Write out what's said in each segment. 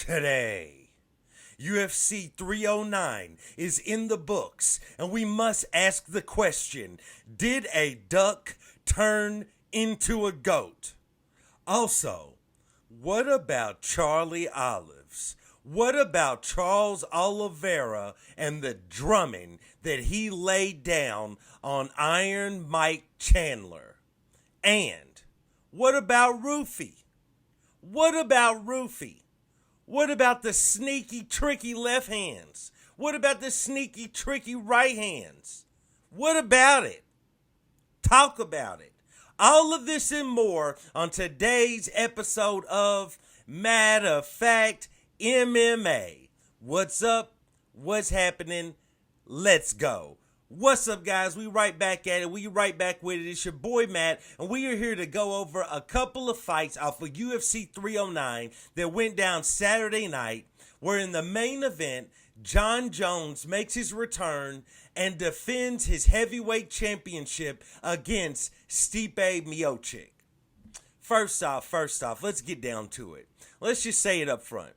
today. UFC 309 is in the books, and we must ask the question, did a duck turn into a goat? Also, what about Charlie Olives? What about Charles Oliveira and the drumming that he laid down on Iron Mike Chandler? And what about Roofy? What about Roofy? What about the sneaky, tricky left hands? What about the sneaky, tricky right hands? What about it? Talk about it. All of this and more on today's episode of Matter of Fact MMA. What's up? What's happening? Let's go. What's up, guys? We right back at it. We right back with it. It's your boy Matt, and we are here to go over a couple of fights off of UFC 309 that went down Saturday night, where in the main event, Jon Jones makes his return and defends his heavyweight championship against Stipe Miocic. First off, let's get down to it. Let's just say it up front.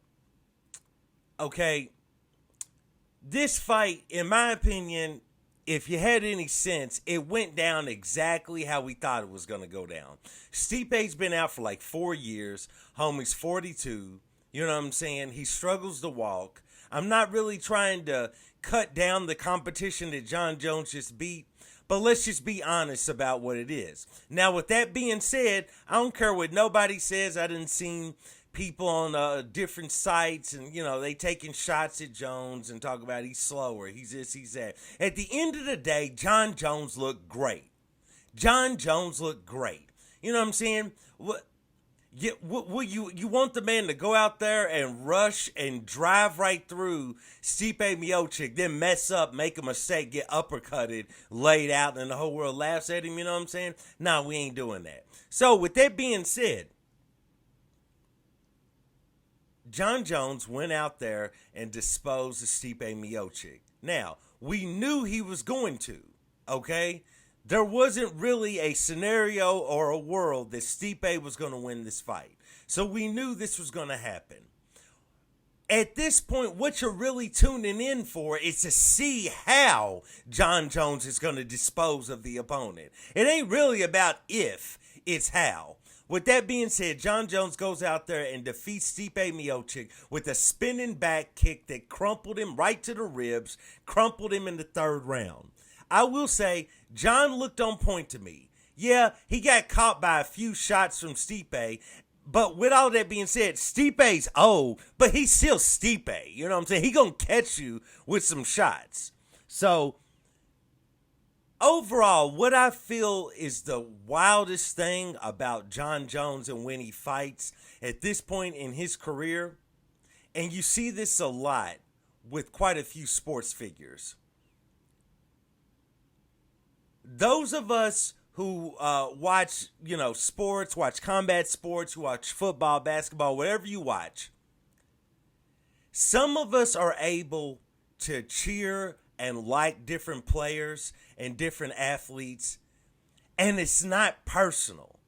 Okay, this fight, in my opinion, if you had any sense, it went down exactly how we thought it was going to go down. Stipe's been out for like 4 years. Homie's 42. You know what I'm saying? He struggles to walk. I'm not really trying to cut down the competition that Jon Jones just beat, but let's just be honest about what it is. Now, with that being said, I don't care what nobody says. I done seen people on different sites and, you know, they taking shots at Jones and talk about he's slower, he's this, he's that. At the end of the day, Jon Jones looked great. Jon Jones looked great. You know what I'm saying? You want the man to go out there and rush and drive right through Stipe Miocic, then mess up, make a mistake, get uppercutted, laid out, and the whole world laughs at him, you know what I'm saying? No, we ain't doing that. So, with that being said, Jon Jones went out there and disposed of Stipe Miocic. Now, we knew he was going to, okay? There wasn't really a scenario or a world that Stipe was going to win this fight. So we knew this was going to happen. At this point, what you're really tuning in for is to see how Jon Jones is going to dispose of the opponent. It ain't really about if, it's how. With that being said, Jon Jones goes out there and defeats Stipe Miocic with a spinning back kick that crumpled him right to the ribs, crumpled him in the third round. I will say, Jon looked on point to me. Yeah, he got caught by a few shots from Stipe, but with all that being said, Stipe's old, but he's still Stipe. You know what I'm saying? He gonna catch you with some shots. So, overall, what I feel is the wildest thing about Jon Jones and when he fights at this point in his career, and you see this a lot with quite a few sports figures. Those of us who watch, sports, watch combat sports, who watch football, basketball, whatever you watch, some of us are able to cheer and like different players and different athletes, and it's not personal.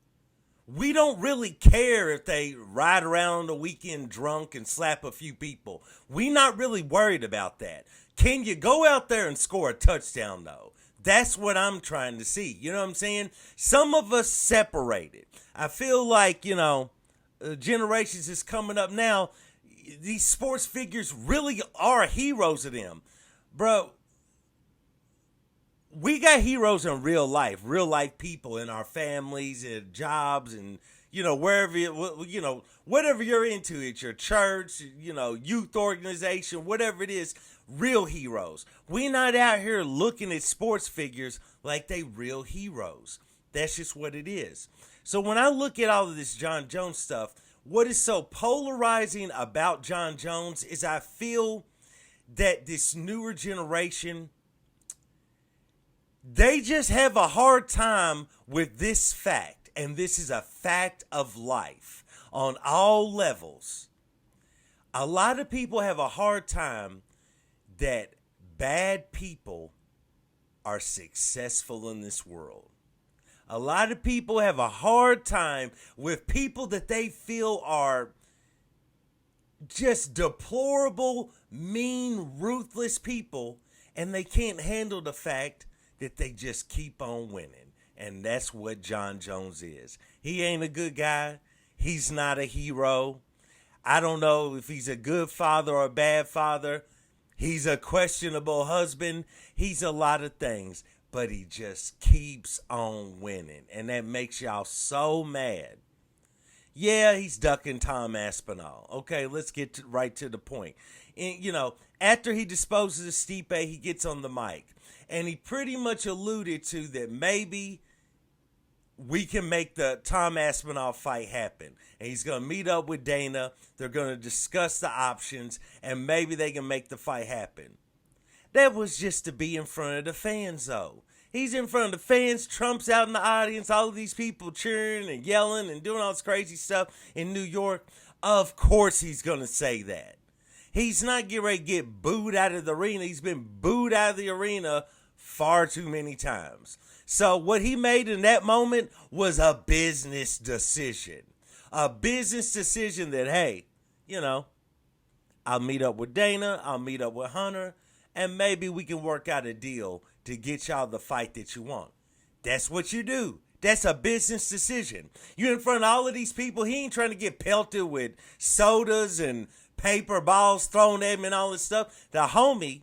We don't really care if they ride around on the weekend drunk and slap a few people. We're not really worried about that. Can you go out there and score a touchdown, though? That's what I'm trying to see. You know what I'm saying? Some of us separated. I feel like, generations is coming up now. These sports figures really are heroes of them. Bro, we got heroes in real life people in our families and jobs and, wherever, whatever you're into, at your church, youth organization, whatever it is, real heroes. We're not out here looking at sports figures like they real heroes. That's just what it is. So when I look at all of this Jon Jones stuff, what is so polarizing about Jon Jones is I feel that this newer generation, they just have a hard time with this fact, and this is a fact of life on all levels. A lot of people have a hard time that bad people are successful in this world. A lot of people have a hard time with people that they feel are just deplorable, mean, ruthless people, and they can't handle the fact that they just keep on winning. And that's what Jon Jones is. He ain't a good guy. He's not a hero. I don't know if he's a good father or a bad father. He's a questionable husband. He's a lot of things. But he just keeps on winning. And that makes y'all so mad. Yeah, he's ducking Tom Aspinall. Okay, let's get right to the point. And, after he disposes of Stipe, he gets on the mic. And he pretty much alluded to that maybe we can make the Tom Aspinall fight happen. And he's going to meet up with Dana. They're going to discuss the options. And maybe they can make the fight happen. That was just to be in front of the fans, though. He's in front of the fans. Trump's out in the audience. All of these people cheering and yelling and doing all this crazy stuff in New York. Of course he's going to say that. He's not getting ready to get booed out of the arena. He's been booed out of the arena far too many times. So what he made in that moment was a business decision. A business decision that, hey, I'll meet up with Dana. I'll meet up with Hunter. And maybe we can work out a deal to get y'all the fight that you want. That's what you do. That's a business decision. You're in front of all of these people. He ain't trying to get pelted with sodas and paper balls thrown at him and all this stuff. The homie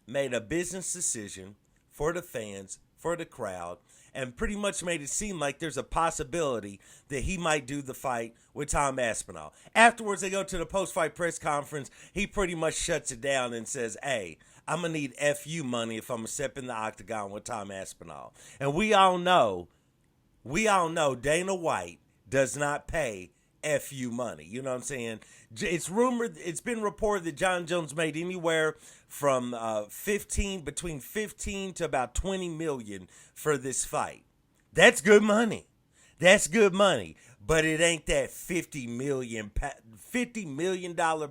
made a business decision for the fans, for the crowd, and pretty much made it seem like there's a possibility that he might do the fight with Tom Aspinall. Afterwards, they go to the post-fight press conference. He pretty much shuts it down and says, hey, I'm going to need FU money if I'm going to step in the octagon with Tom Aspinall. And we all know Dana White does not pay FU money. You know what I'm saying? It's been reported that Jon Jones made anywhere from between 15 to about 20 million for this fight. That's good money. That's good money. But it ain't that $50 million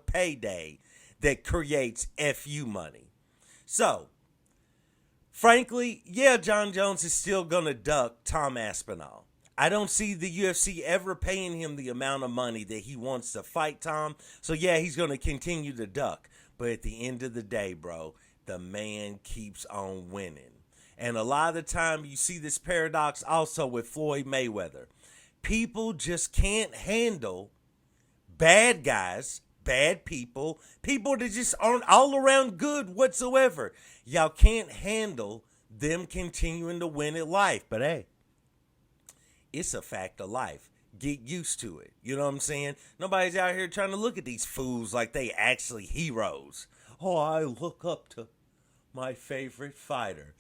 payday that creates FU money. So, frankly, yeah, Jon Jones is still going to duck Tom Aspinall. I don't see the UFC ever paying him the amount of money that he wants to fight Tom. So, yeah, he's going to continue to duck. But at the end of the day, bro, the man keeps on winning. And a lot of the time you see this paradox also with Floyd Mayweather. People just can't handle bad guys, bad people that just aren't all around good whatsoever. Y'all can't handle them continuing to win at life. But hey, it's a fact of life. Get used to it. You know what I'm saying? Nobody's out here trying to look at these fools like they actually heroes. Oh, I look up to my favorite fighter.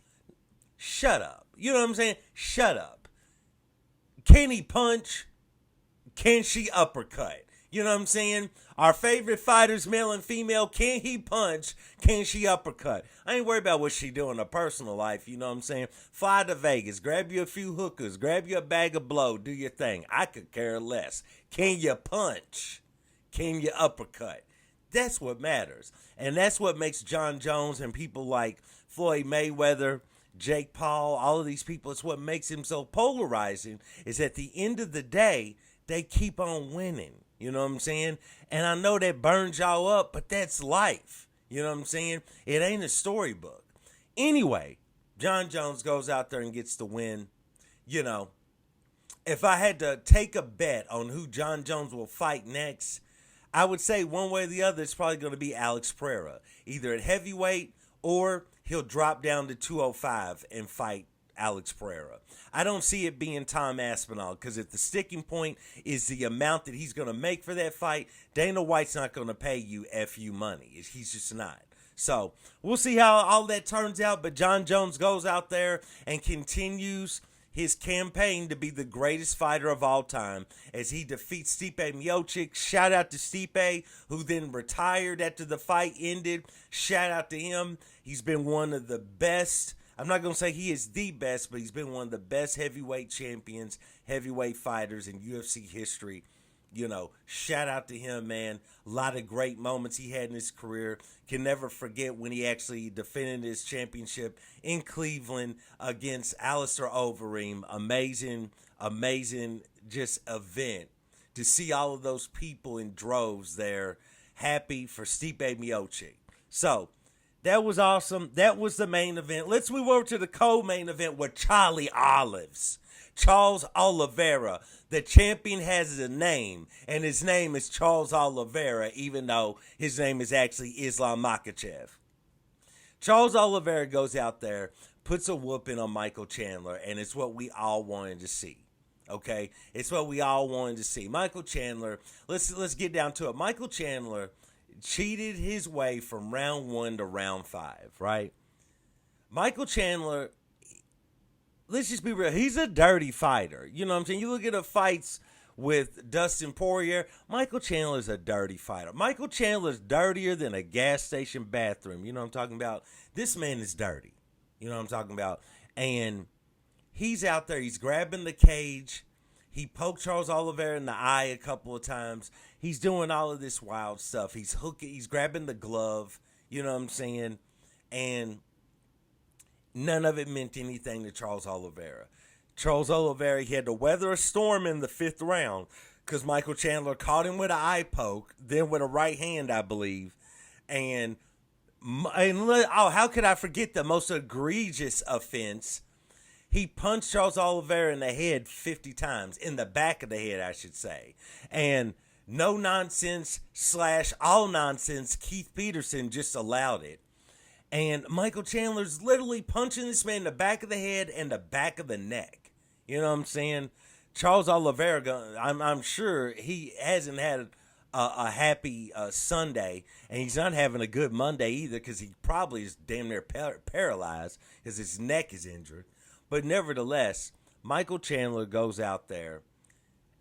Shut up. You know what I'm saying? Shut up. Can he punch? Can she uppercut? You know what I'm saying? Our favorite fighters, male and female, can he punch? Can she uppercut? I ain't worried about what she do in her personal life, you know what I'm saying? Fly to Vegas, grab you a few hookers, grab you a bag of blow, do your thing. I could care less. Can you punch? Can you uppercut? That's what matters. And that's what makes Jon Jones and people like Floyd Mayweather, Jake Paul, all of these people, it's what makes him so polarizing, is at the end of the day, they keep on winning. You know what I'm saying? And I know that burns y'all up, but that's life. You know what I'm saying? It ain't a storybook. Anyway, Jon Jones goes out there and gets the win. You know, if I had to take a bet on who Jon Jones will fight next, I would say one way or the other, it's probably going to be Alex Pereira. Either at heavyweight or he'll drop down to 205 and fight Alex Pereira. I don't see it being Tom Aspinall, because if the sticking point is the amount that he's going to make for that fight, Dana White's not going to pay you FU money. He's just not. So we'll see how all that turns out, but Jon Jones goes out there and continues his campaign to be the greatest fighter of all time as he defeats Stipe Miocic. Shout out to Stipe, who then retired after the fight ended. Shout out to him. He's been one of the best. I'm not going to say he is the best, but he's been one of the best heavyweight champions, heavyweight fighters in UFC history. You know, shout out to him, man. A lot of great moments he had in his career. Can never forget when he actually defended his championship in Cleveland against Alistair Overeem. Amazing just event to see all of those people in droves there happy for Stipe Miocic. So that was awesome. That was the main event. Let's move over to the co-main event with Charles Oliveira. The champion has a name, and his name is Charles Oliveira, even though his name is actually Islam Makhachev. Charles Oliveira goes out there, puts a whooping on Michael Chandler, and it's what we all wanted to see. Okay? It's what we all wanted to see. Michael Chandler, let's get down to it. Michael Chandler cheated his way from round 1 to round 5, right? Michael Chandler, let's just be real, he's a dirty fighter. You know what I'm saying? You look at the fights with Dustin Poirier, Michael Chandler's a dirty fighter. Michael Chandler's dirtier than a gas station bathroom. You know what I'm talking about? This man is dirty. You know what I'm talking about? And he's out there, he's grabbing the cage. He poked Charles Oliveira in the eye a couple of times. He's doing all of this wild stuff. He's hooking, he's grabbing the glove, you know what I'm saying? And none of it meant anything to Charles Oliveira. Charles Oliveira, he had to weather a storm in the 5th round because Michael Chandler caught him with an eye poke, then with a right hand, I believe. And how could I forget the most egregious offense? He punched Charles Oliveira in the head 50 times, in the back of the head, I should say. And no nonsense / all nonsense, Keith Peterson just allowed it. And Michael Chandler's literally punching this man in the back of the head and the back of the neck. You know what I'm saying? Charles Oliveira, I'm sure he hasn't had a happy Sunday, and he's not having a good Monday either because he probably is damn near paralyzed because his neck is injured. But nevertheless, Michael Chandler goes out there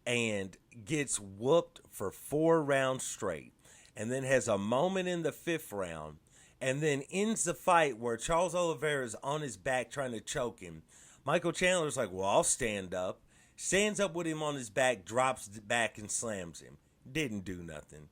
and gets whooped for 4 rounds straight, and then has a moment in the 5th round, and then ends the fight where Charles Oliveira is on his back trying to choke him. Michael Chandler's like, well, I'll stand up. Stands up with him on his back, drops back, and slams him. Didn't do nothing.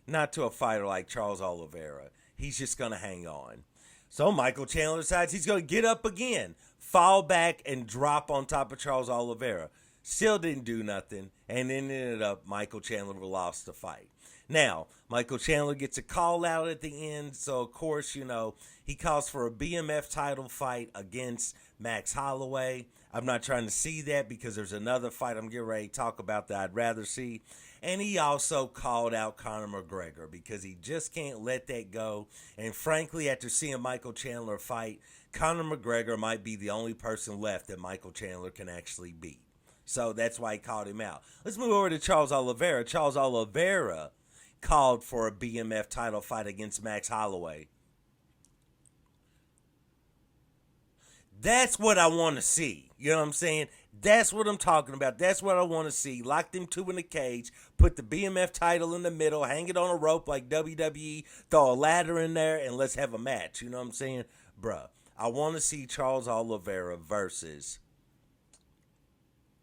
Not to a fighter like Charles Oliveira. He's just going to hang on. So Michael Chandler decides he's going to get up again, fall back, and drop on top of Charles Oliveira. Still didn't do nothing, and then ended up Michael Chandler lost the fight. Now, Michael Chandler gets a call out at the end, so of course, you know, he calls for a BMF title fight against Max Holloway. I'm not trying to see that because there's another fight I'm getting ready to talk about that I'd rather see. And he also called out Conor McGregor because he just can't let that go. And frankly, after seeing Michael Chandler fight, Conor McGregor might be the only person left that Michael Chandler can actually beat. So that's why he called him out. Let's move over to Charles Oliveira. Charles Oliveira called for a BMF title fight against Max Holloway. That's what I want to see. You know what I'm saying? That's what I'm talking about. That's what I want to see. Lock them two in a cage, put the BMF title in the middle, hang it on a rope like WWE, throw a ladder in there, and let's have a match. You know what I'm saying? Bruh, I want to see Charles Oliveira versus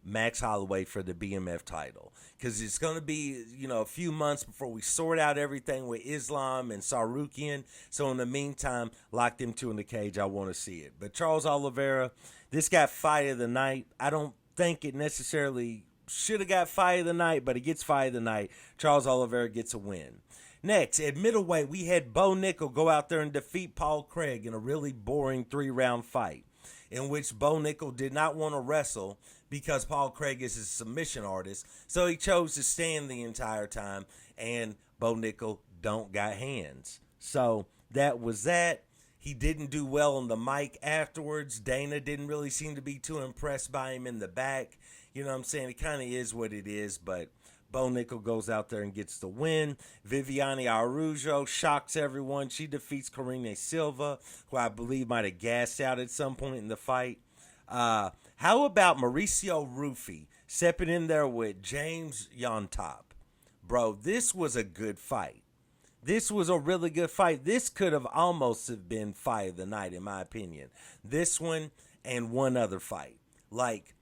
Max Holloway for the BMF title. Because it's going to be, you know, a few months before we sort out everything with Islam and Sarukian. So in the meantime, lock them two in the cage. I want to see it. But Charles Oliveira, this got fight of the night. I don't think it necessarily should have got fight of the night, but it gets fight of the night. Charles Oliveira gets a win. Next, at middleweight, we had Bo Nickel go out there and defeat Paul Craig in a really boring 3-round fight, in which Bo Nickel did not want to wrestle because Paul Craig is a submission artist. So he chose to stand the entire time, and Bo Nickel don't got hands. So that was that. He didn't do well on the mic afterwards. Dana didn't really seem to be too impressed by him in the back. You know what I'm saying? It kind of is what it is, but Bo Nickel goes out there and gets the win. Viviane Araújo shocks everyone. She defeats Karine Silva, who I believe might have gassed out at some point in the fight. How about Mauricio Rufy stepping in there with James Yontop? Bro, this was a good fight. This was a really good fight. This could have almost have been fight of the night, in my opinion. This one and one other fight. Like,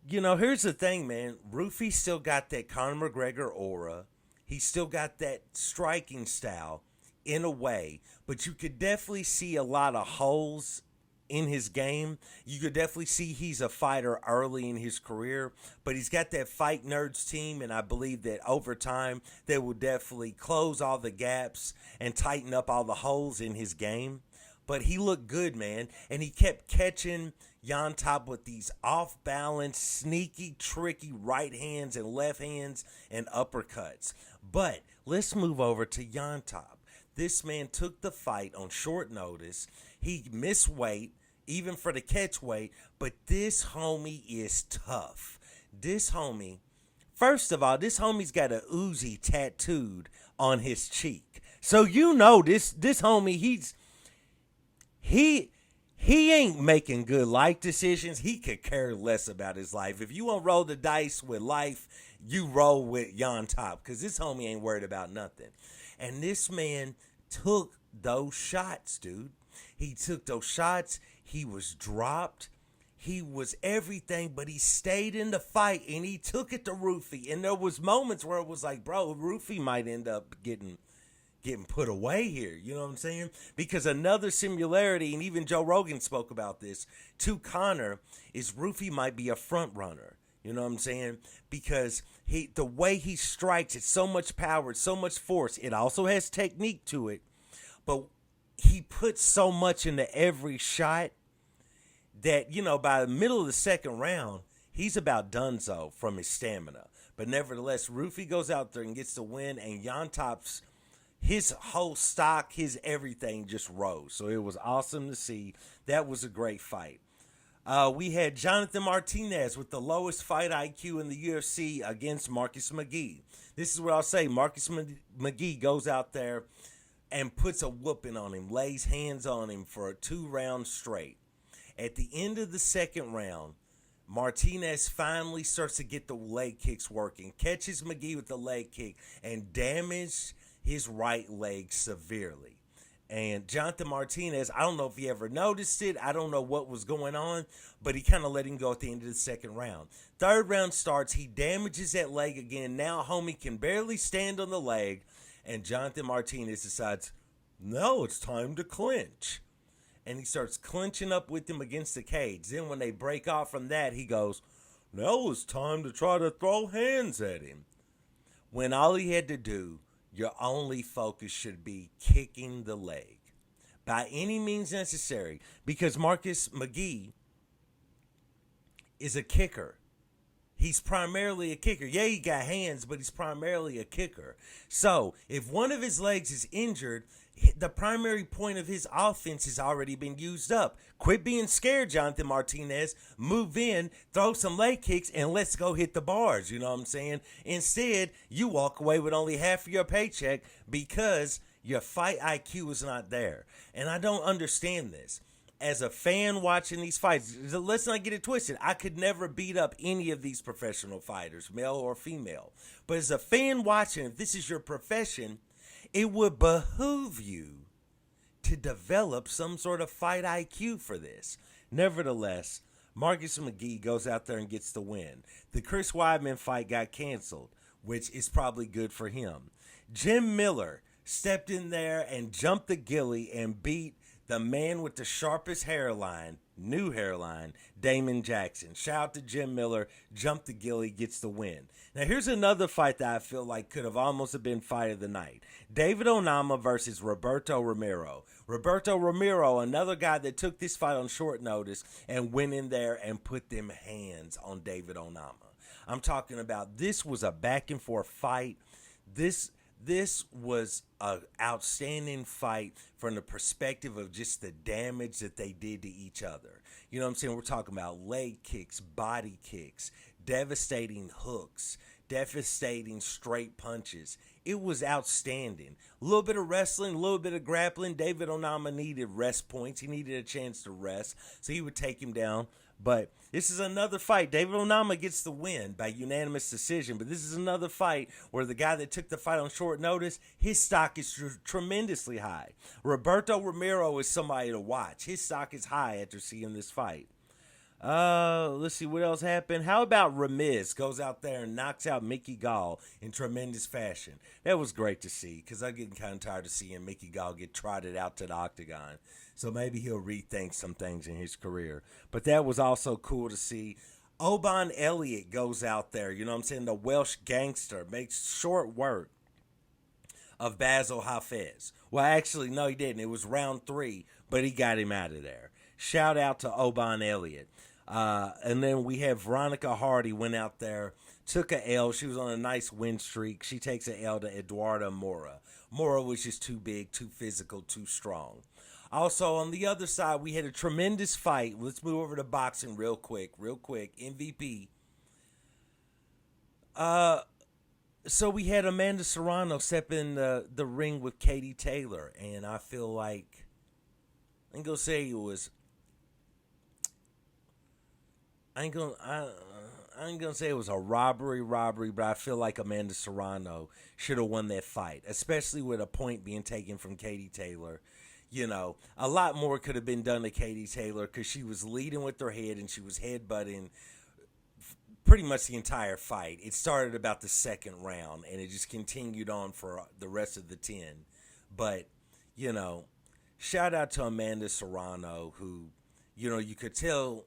you know, here's the thing, man. Rufy still got that Conor McGregor aura. He still got that striking style in a way. But you could definitely see a lot of holes in his game. You could definitely see he's a fighter early in his career, but he's got that Fight Nerds team, and I believe that over time they will definitely close all the gaps and tighten up all the holes in his game. But he looked good, man, and he kept catching Jon Top with these off-balance, sneaky, tricky right hands and left hands and uppercuts. But let's move over to Jon Top. This man took the fight on short notice. He missed weight, even for the catch weight, but this homie is tough. This homie, first of all, this homie's got a Uzi tattooed on his cheek. So you know this homie, he ain't making good life decisions. He could care less about his life. If you want to roll the dice with life, you roll with Jon Top, because this homie ain't worried about nothing. And this man took those shots, dude. He took those shots. He was dropped. He was everything, but he stayed in the fight, and he took it to Rufy. And there was moments where it was like, bro, Rufy might end up getting put away here. You know what I'm saying? Because another similarity, and even Joe Rogan spoke about this, to Conor, is Rufy might be a front runner. You know what I'm saying? Because the way he strikes, it's so much power, it's so much force. It also has technique to it. But he puts so much into every shot that, you know, by the middle of the second round, he's about donezo from his stamina. But nevertheless, Rufy goes out there and gets the win, and Jon Top's, his whole stock, his everything just rose. So it was awesome to see. That was a great fight. We had Jonathan Martinez with the lowest fight IQ in the UFC against Marcus McGee. This is what I'll say. Marcus McGee goes out there and puts a whooping on him, lays hands on him for 2 rounds straight. At the end of the second round, Martinez finally starts to get the leg kicks working, catches McGee with the leg kick, and damaged his right leg severely. And Jonathan Martinez, I don't know if he ever noticed it. I don't know what was going on, but he kind of let him go at the end of the second round. Third round starts. He damages that leg again. Now homie can barely stand on the leg, and Jonathan Martinez decides, no, it's time to clinch. And he starts clinching up with him against the cage. Then when they break off from that, he goes, now it's time to try to throw hands at him. When all he had to do, your only focus should be kicking the leg by any means necessary, because Marcus McGee is a kicker. He's primarily a kicker. Yeah, he got hands, but he's primarily a kicker. So if one of his legs is injured, the primary point of his offense has already been used up. Quit being scared, Jonathan Martinez. Move in, throw some leg kicks, and let's go hit the bars. You know what I'm saying? Instead, you walk away with only half of your paycheck because your fight IQ is not there. And I don't understand this. As a fan watching these fights, let's not get it twisted. I could never beat up any of these professional fighters, male or female. But as a fan watching, if this is your profession, it would behoove you to develop some sort of fight IQ for this. Nevertheless, Marcus McGee goes out there and gets the win. The Chris Weidman fight got canceled, which is probably good for him. Jim Miller stepped in there and jumped the ghillie and beat the man with the sharpest hairline, new hairline, Damon Jackson. Shout out to Jim Miller, jumped the ghillie, gets the win. Now here's another fight that I feel like could have almost been fight of the night. David Onama versus Roberto Romero. Roberto Romero, another guy that took this fight on short notice and went in there and put them hands on David Onama. I'm talking about, this was a back and forth fight. This was an outstanding fight from the perspective of just the damage that they did to each other. You know what I'm saying? We're talking about leg kicks, body kicks, devastating hooks, devastating straight punches. It was outstanding. A little bit of wrestling, a little bit of grappling. David Onama needed rest points. He needed a chance to rest, so he would take him down. But this is another fight. David Onama gets the win by unanimous decision. But this is another fight where the guy that took the fight on short notice, his stock is tremendously high. Roberto Romero is somebody to watch. His stock is high after seeing this fight. Let's see what else happened. How about Ramiz goes out there and knocks out Mickey Gall in tremendous fashion? That was great to see because I'm getting kind of tired of seeing Mickey Gall get trotted out to the octagon. So maybe he'll rethink some things in his career. But that was also cool to see. Oban Elliott goes out there, you know what I'm saying? The Welsh gangster makes short work of Basil Hafez. Well, actually, no, he didn't. It was round 3, but he got him out of there. Shout out to Oban Elliott. And then we have Veronica Hardy went out there, took a L. She was on a nice win streak. She takes a L to Eduarda Mora. Mora was just too big, too physical, too strong. Also, on the other side, we had a tremendous fight. Let's move over to boxing real quick. MVP. So we had Amanda Serrano step in the ring with Katie Taylor, and I feel like I ain't gonna say it was. I ain't gonna say it was a robbery, but I feel like Amanda Serrano should have won that fight, especially with a point being taken from Katie Taylor. You know, a lot more could have been done to Katie Taylor because she was leading with her head and she was headbutting pretty much the entire fight. It started about the second round and it just continued on for the rest of the 10. But, you know, shout out to Amanda Serrano who, you know, you could tell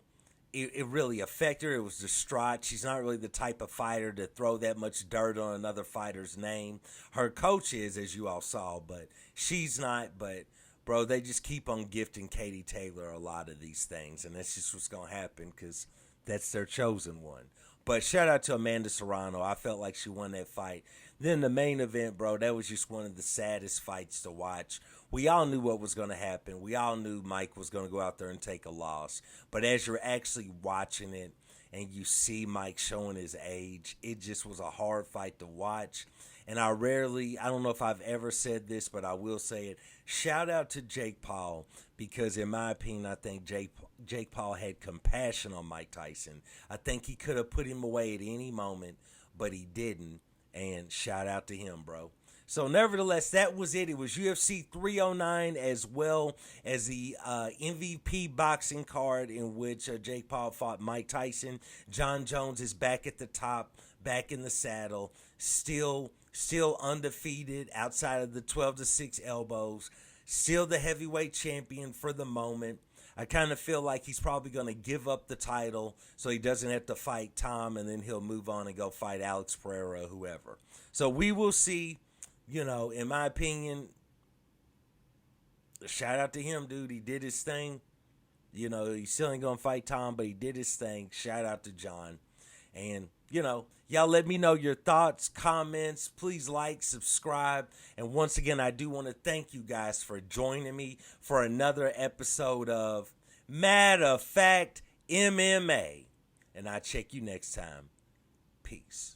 it really affected her. It was distraught. She's not really the type of fighter to throw that much dirt on another fighter's name. Her coach is, as you all saw, but she's not. But, bro, they just keep on gifting Katie Taylor a lot of these things, and that's just what's going to happen because that's their chosen one. But shout out to Amanda Serrano. I felt like she won that fight. Then the main event, bro, that was just one of the saddest fights to watch. We all knew what was going to happen. We all knew Mike was going to go out there and take a loss. But as you're actually watching it and you see Mike showing his age, it just was a hard fight to watch. And I don't know if I've ever said this, but I will say it. Shout out to Jake Paul because, in my opinion, I think Jake Paul had compassion on Mike Tyson. I think he could have put him away at any moment, but he didn't. And shout out to him, bro. So, nevertheless, that was it. It was UFC 309 as well as the MVP boxing card in which Jake Paul fought Mike Tyson. Jon Jones is back at the top, back in the saddle, still undefeated outside of the 12-6 elbows, still the heavyweight champion for the moment. I kind of feel like he's probably going to give up the title so he doesn't have to fight Tom, and then he'll move on and go fight Alex Pereira or whoever. So we will see. You know, in my opinion, shout out to him, dude. He did his thing. You know, he still ain't going to fight Tom, but he did his thing. Shout out to John. And, you know, y'all let me know your thoughts, comments. Please like, subscribe. And once again, I do want to thank you guys for joining me for another episode of Matter of Fact MMA. And I'll check you next time. Peace.